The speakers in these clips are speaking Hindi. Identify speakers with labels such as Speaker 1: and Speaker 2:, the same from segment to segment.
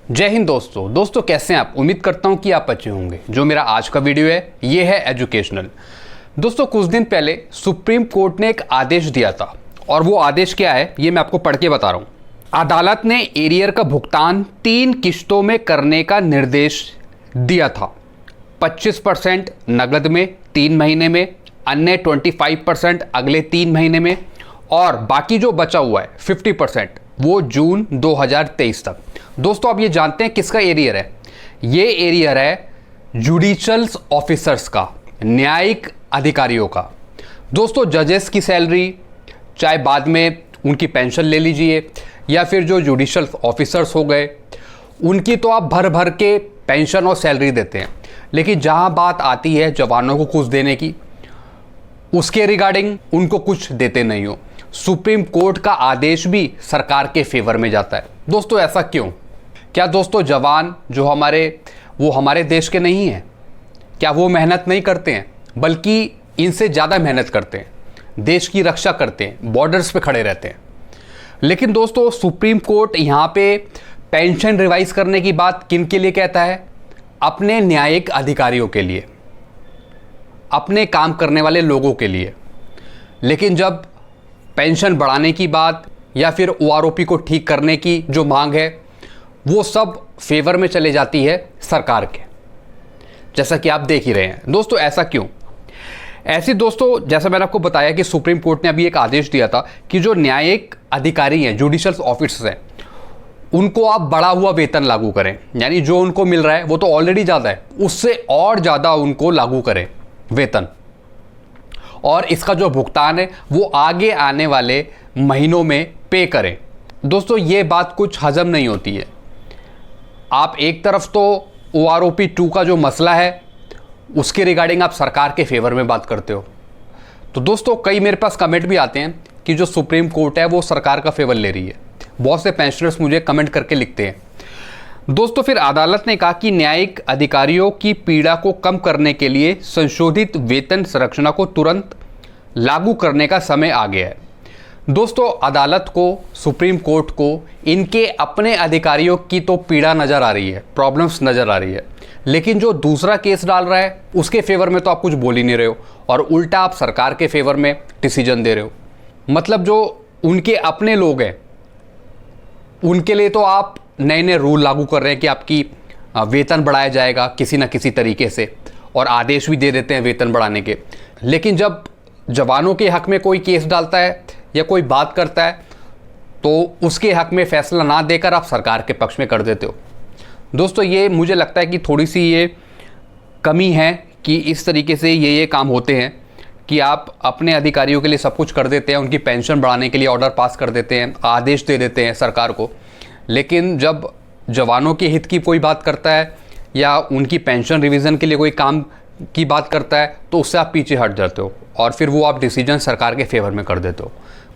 Speaker 1: जय हिंद दोस्तों कैसे हैं आप। उम्मीद करता हूं कि आप अच्छे होंगे। जो मेरा आज का वीडियो है ये है एजुकेशनल। दोस्तों कुछ दिन पहले सुप्रीम कोर्ट ने एक आदेश दिया था और वो आदेश क्या है ये मैं आपको पढ़ के बता रहा हूं। अदालत ने एरियर का भुगतान 3 किश्तों में करने का निर्देश दिया था। 25% नगद में 3 महीने में, अन्य 25% अगले 3 महीने में और बाकी जो बचा हुआ है 50% वो जून 2023 तक। दोस्तों आप ये जानते हैं किसका एरियर है? ये एरियर है जुडिशल ऑफिसर्स का, न्यायिक अधिकारियों का। दोस्तों जजेस की सैलरी, चाहे बाद में उनकी पेंशन ले लीजिए, या फिर जो जुडिशल ऑफिसर्स हो गए उनकी तो आप भर भर के पेंशन और सैलरी देते हैं, लेकिन जहां बात आती है जवानों को कुछ देने की, उसके रिगार्डिंग उनको कुछ देते नहीं हो। सुप्रीम कोर्ट का आदेश भी सरकार के फेवर में जाता है। दोस्तों ऐसा क्यों? क्या दोस्तों जवान जो हमारे देश के नहीं हैं? क्या वो मेहनत नहीं करते हैं? बल्कि इनसे ज़्यादा मेहनत करते हैं, देश की रक्षा करते हैं, बॉर्डर्स पे खड़े रहते हैं। लेकिन दोस्तों सुप्रीम कोर्ट यहाँ पे पेंशन रिवाइज करने की बात किन के लिए कहता है? अपने न्यायिक अधिकारियों के लिए, अपने काम करने वाले लोगों के लिए। लेकिन जब पेंशन बढ़ाने की बात या फिर ओआरओपी को ठीक करने की जो मांग है वो सब फेवर में चले जाती है सरकार के, जैसा कि आप देख ही रहे हैं। दोस्तों ऐसा क्यों? ऐसी दोस्तों जैसा मैंने आपको बताया कि सुप्रीम कोर्ट ने अभी एक आदेश दिया था कि जो न्यायिक अधिकारी हैं, जुडिशल ऑफिसर्स हैं, उनको आप बढ़ा हुआ वेतन लागू करें। यानी जो उनको मिल रहा है वो तो ऑलरेडी ज़्यादा है, उससे और ज़्यादा उनको लागू करें वेतन, और इसका जो भुगतान है वो आगे आने वाले महीनों में पे करें। दोस्तों ये बात कुछ हजम नहीं होती है। आप एक तरफ तो OROP 2 का जो मसला है उसके रिगार्डिंग आप सरकार के फेवर में बात करते हो। तो दोस्तों कई मेरे पास कमेंट भी आते हैं कि जो सुप्रीम कोर्ट है वो सरकार का फेवर ले रही है। बहुत से पेंशनर्स मुझे कमेंट करके लिखते हैं। दोस्तों फिर अदालत ने कहा कि न्यायिक अधिकारियों की पीड़ा को कम करने के लिए संशोधित वेतन संरचना को तुरंत लागू करने का समय आ गया है। दोस्तों अदालत को, सुप्रीम कोर्ट को इनके अपने अधिकारियों की तो पीड़ा नज़र आ रही है, प्रॉब्लम्स नज़र आ रही है, लेकिन जो दूसरा केस डाल रहा है उसके फेवर में तो आप कुछ बोल ही नहीं रहे हो, और उल्टा आप सरकार के फेवर में डिसीजन दे रहे हो। मतलब जो उनके अपने लोग हैं उनके लिए तो आप नए नए रूल लागू कर रहे हैं कि आपकी वेतन बढ़ाया जाएगा किसी न किसी तरीके से, और आदेश भी दे देते हैं वेतन बढ़ाने के। लेकिन जब जवानों के हक में कोई केस डालता है या कोई बात करता है तो उसके हक में फैसला ना देकर आप सरकार के पक्ष में कर देते हो। दोस्तों ये मुझे लगता है कि थोड़ी सी ये कमी है कि इस तरीके से ये काम होते हैं कि आप अपने अधिकारियों के लिए सब कुछ कर देते हैं, उनकी पेंशन बढ़ाने के लिए ऑर्डर पास कर देते हैं, आदेश दे देते हैं सरकार को, लेकिन जब जवानों के हित की कोई बात करता है या उनकी पेंशन रिवीजन के लिए कोई काम की बात करता है तो उससे आप पीछे हट जाते हो और फिर वो आप डिसीजन सरकार के फेवर में कर देते हो।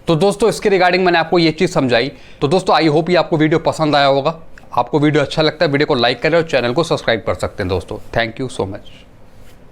Speaker 1: तो दोस्तों इसके रिगार्डिंग मैंने आपको ये चीज़ समझाई। तो दोस्तों आई होप ये आपको वीडियो पसंद आया होगा। आपको वीडियो अच्छा लगता है वीडियो को लाइक करें और चैनल को सब्सक्राइब कर सकते हैं दोस्तों। Thank you so much.